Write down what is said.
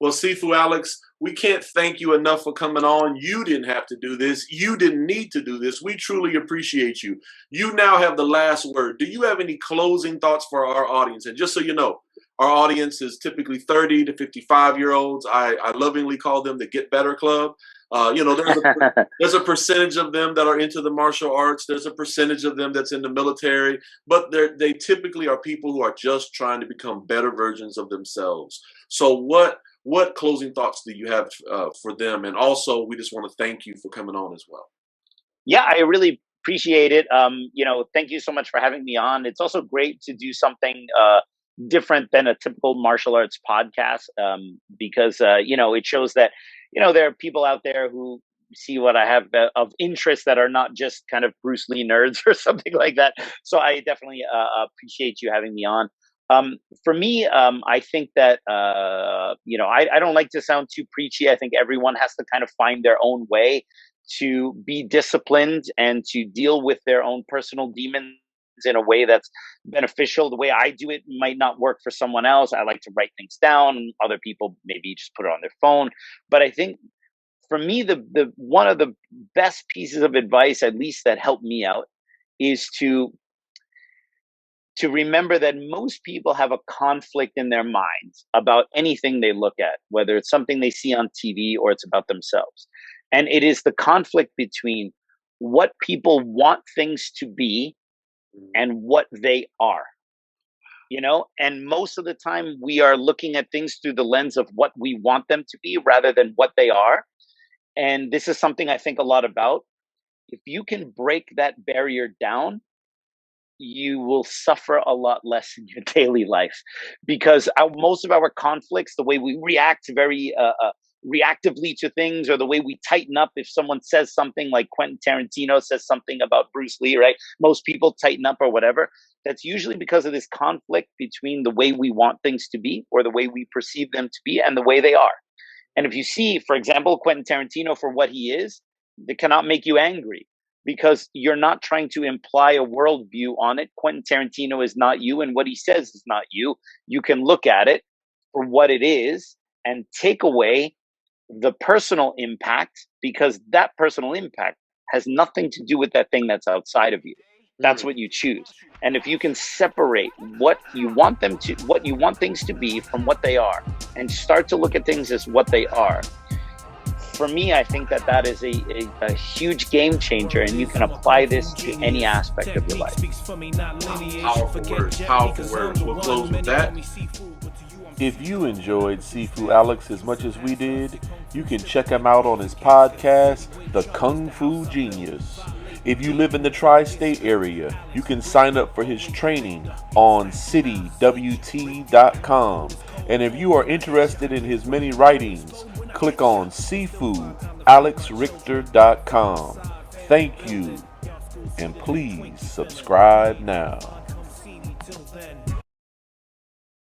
Well, Sifu Alex, we can't thank you enough for coming on. You didn't have to do this. You didn't need to do this. We truly appreciate you. You now have the last word. Do you have any closing thoughts for our audience? And just so you know, our audience is typically 30 to 55-year-olds. I lovingly call them the Get Better Club. There's a percentage of them that are into the martial arts. There's a percentage of them that's in the military, but they typically are people who are just trying to become better versions of themselves. So what closing thoughts do you have for them? And also, we just want to thank you for coming on as well. Yeah, I really appreciate it. Thank you so much for having me on. It's also great to do something different than a typical martial arts podcast, because it shows that there are people out there who see what I have of interest that are not just kind of Bruce Lee nerds or something like that. So I definitely appreciate you having me on. For me, I think that I don't like to sound too preachy. I think everyone has to kind of find their own way to be disciplined and to deal with their own personal demons in a way that's beneficial. The way I do it might not work for someone else. I like to write things down. Other people maybe just put it on their phone. But I think for me, the one of the best pieces of advice, at least that helped me out, is to remember that most people have a conflict in their minds about anything they look at, whether it's something they see on TV or it's about themselves. And it is the conflict between what people want things to be and what they are. And most of the time we are looking at things through the lens of what we want them to be rather than what they are. And this is something I think a lot about. If you can break that barrier down, you will suffer a lot less in your daily life, because most of our conflicts, the way we react very reactively to things, or the way we tighten up if someone says something, like Quentin Tarantino says something about Bruce Lee, right? Most people tighten up or whatever. That's usually because of this conflict between the way we want things to be, or the way we perceive them to be, and the way they are. And if you see, for example, Quentin Tarantino for what he is, it cannot make you angry, because you're not trying to imply a worldview on it. Quentin Tarantino is not you, and what he says is not you. You can look at it for what it is and take away the personal impact, because that personal impact has nothing to do with that thing that's outside of you. That's what you choose. And if you can separate what you want things to be from what they are, and start to look at things as what they are, for me, I think that is a huge game changer, and you can apply this to any aspect of your life. Powerful words. We'll close with that. If you enjoyed Sifu Alex as much as we did, you can check him out on his podcast, The Kung Fu Genius. If you live in the tri-state area, you can sign up for his training on citywt.com. And if you are interested in his many writings, click on sifualexrichter.com. Thank you, and please subscribe now.